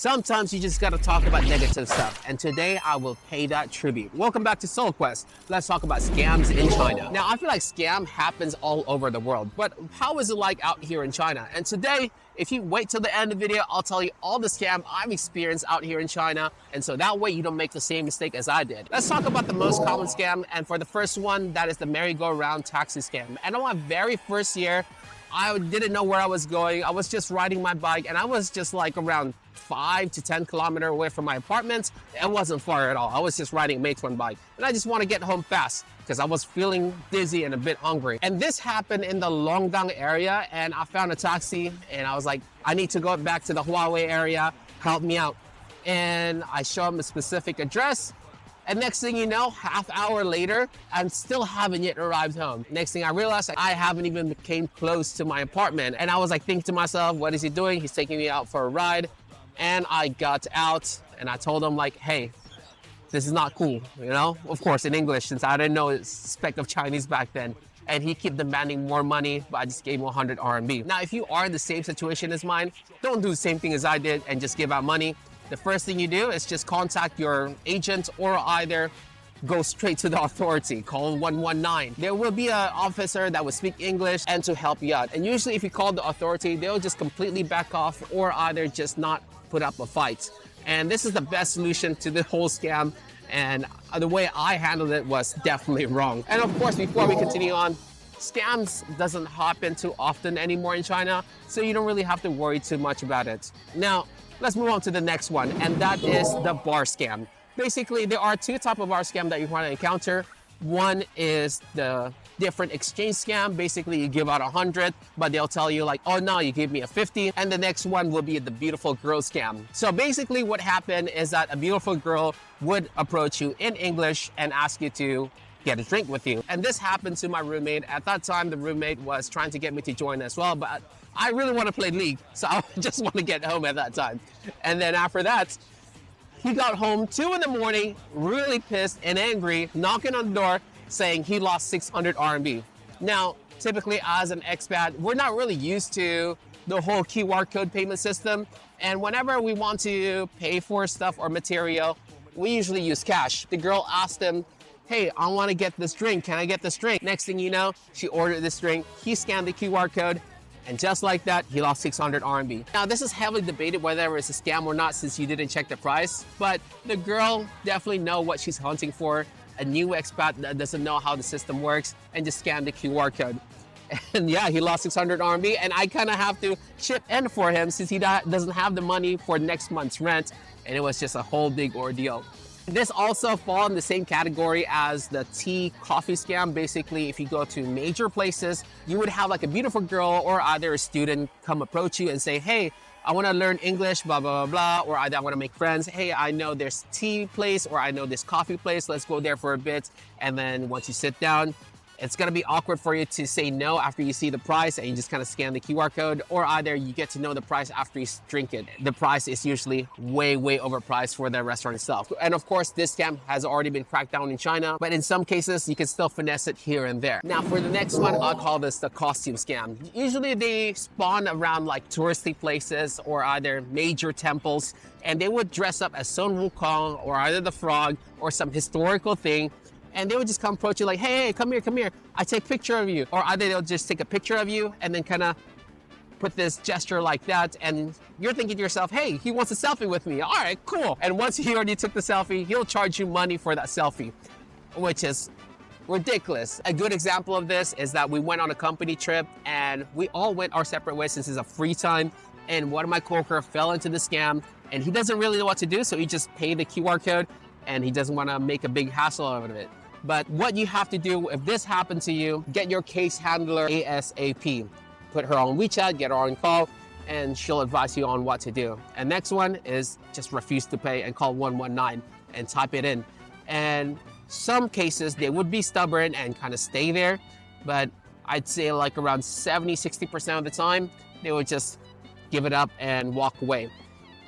Sometimes you just gotta talk about negative stuff, and today I will pay that tribute. Welcome back to Soul Quest. Let's talk about scams in China. Now, I feel like scam happens all over the world, but how is it like out here in China? And today, if you wait till the end of the video, I'll tell you all the scam I've experienced out here in China, and so that way you don't make the same mistake as I did. Let's talk about the most common scam, and for the first one, that is the merry-go-round taxi scam. And on my very first year, I didn't know where I was going. I was just riding my bike, and I was just like around 5 to 10 kilometers away from my apartment. It wasn't far at all. I was just riding a mate's one bike, and I just want to get home fast because I was feeling dizzy and a bit hungry. And this happened in the Longgang area, and I found a taxi, and I was like, I need to go back to the Huawei area, help me out. And I show him a specific address, and next thing you know, half hour later, I still haven't yet arrived home. Next thing I realized, I haven't even came close to my apartment. And I was like thinking to myself, what is he doing? He's taking me out for a ride. And I got out and I told him like, hey, this is not cool, you know? Of course, in English, since I didn't know a speck of Chinese back then. And he kept demanding more money, but I just gave him 100 RMB. Now, if you are in the same situation as mine, don't do the same thing as I did and just give out money. The first thing you do is just contact your agent or either go straight to the authority, call 119. There will be an officer that will speak English and to help you out. And usually if you call the authority, they'll just completely back off or either just not put up a fight. And this is the best solution to the whole scam. And the way I handled it was definitely wrong. And of course, before we continue on, scams doesn't happen too often anymore in China, so you don't really have to worry too much about it. Now, let's move on to the next one, and that is the bar scam. Basically, there are two types of bar scam that you want to encounter. One is the different exchange scam. Basically, you give out 100, but they'll tell you like, oh no, you give me a 50. And the next one will be the beautiful girl scam. So basically what happened is that a beautiful girl would approach you in English and ask you to get a drink with you. And this happened to my roommate. At that time, the roommate was trying to get me to join as well, but I really want to play League, so I just want to get home at that time. And then after that, he got home 2 in the morning, really pissed and angry, knocking on the door, saying he lost 600 RMB. Now, typically as an expat, we're not really used to the whole QR code payment system. And whenever we want to pay for stuff or material, we usually use cash. The girl asked him, hey, I want to get this drink. Can I get this drink? Next thing you know, she ordered this drink. He scanned the QR code. And just like that, he lost 600 RMB. Now, this is heavily debated whether it's a scam or not since you didn't check the price, but the girl definitely knows what she's hunting for. A new expat that doesn't know how the system works and just scanned the QR code. And yeah, he lost 600 RMB, and I kind of have to chip in for him since he doesn't have the money for next month's rent, and it was just a whole big ordeal. This also falls in the same category as the tea coffee scam. Basically, if you go to major places, you would have like a beautiful girl or either a student come approach you and say, hey, I want to learn English, blah, blah, blah, blah, or either I want to make friends. Hey, I know there's tea place or I know this coffee place. Let's go there for a bit. And then once you sit down, it's going to be awkward for you to say no after you see the price and you just kind of scan the QR code, or either you get to know the price after you drink it. The price is usually way, way overpriced for the restaurant itself. And of course, this scam has already been cracked down in China, but in some cases, you can still finesse it here and there. Now, for the next one, I'll call this the costume scam. Usually they spawn around like touristy places or either major temples, and they would dress up as Sun Wukong or either the frog or some historical thing. And they would just come approach you like, hey, come here. I take a picture of you. Or either they'll just take a picture of you and then kind of put this gesture like that. And you're thinking to yourself, hey, he wants a selfie with me. All right, cool. And once he already took the selfie, he'll charge you money for that selfie, which is ridiculous. A good example of this is that we went on a company trip and we all went our separate ways since it's a free time. And one of my coworkers fell into the scam and he doesn't really know what to do. So he just paid the QR code and he doesn't want to make a big hassle out of it. But what you have to do if this happened to you, get your case handler ASAP. Put her on WeChat, get her on call, and she'll advise you on what to do. And next one is just refuse to pay and call 119 and type it in. And some cases, they would be stubborn and kind of stay there. But I'd say like around 70–60% of the time, they would just give it up and walk away.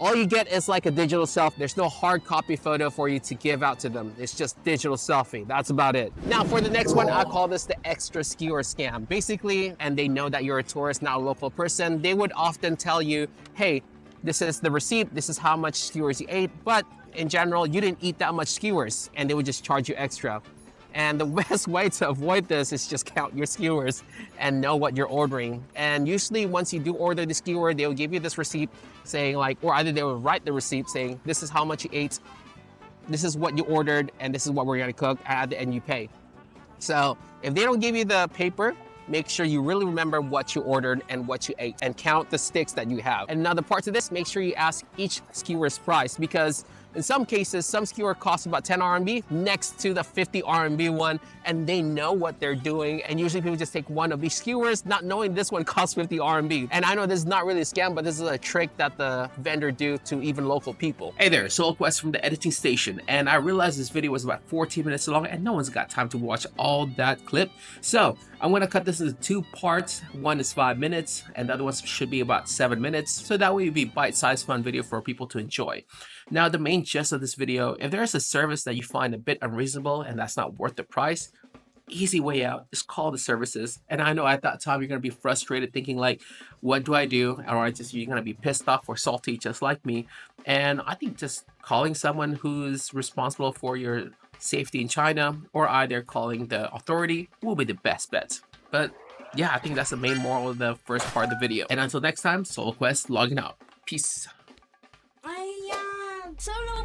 All you get is like a digital selfie. There's no hard copy photo for you to give out to them. It's just digital selfie. That's about it. Now for the next one, I call this the extra skewer scam. Basically, and they know that you're a tourist, not a local person, they would often tell you, hey, this is the receipt, this is how much skewers you ate, but in general, you didn't eat that much skewers, and they would just charge you extra. And the best way to avoid this is just count your skewers and know what you're ordering. And usually once you do order the skewer, they'll give you this receipt saying like, or either they will write the receipt saying, this is how much you ate, this is what you ordered, and this is what we're gonna cook, and you pay. So if they don't give you the paper, make sure you really remember what you ordered and what you ate and count the sticks that you have. And another part to this, make sure you ask each skewer's price, because in some cases, some skewer costs about 10 RMB next to the 50 RMB one, and they know what they're doing. And usually people just take one of these skewers, not knowing this one costs 50 RMB. And I know this is not really a scam, but this is a trick that the vendor do to even local people. Hey there, SoulQuest from the editing station. And I realized this video was about 14 minutes long and no one's got time to watch all that clip. So I'm gonna cut this into 2 parts. One is 5 minutes and the other one should be about 7 minutes. So that way it'll be bite-sized fun video for people to enjoy. Now, the main gist of this video, if there's a service that you find a bit unreasonable and that's not worth the price, easy way out is call the services. And I know at that time you're gonna be frustrated thinking like, what do I do? Or you're gonna be pissed off or salty just like me. And I think just calling someone who's responsible for your safety in China or either calling the authority will be the best bet. But yeah, I think that's the main moral of the first part of the video. And until next time, SoulQuest logging out. Peace. Solo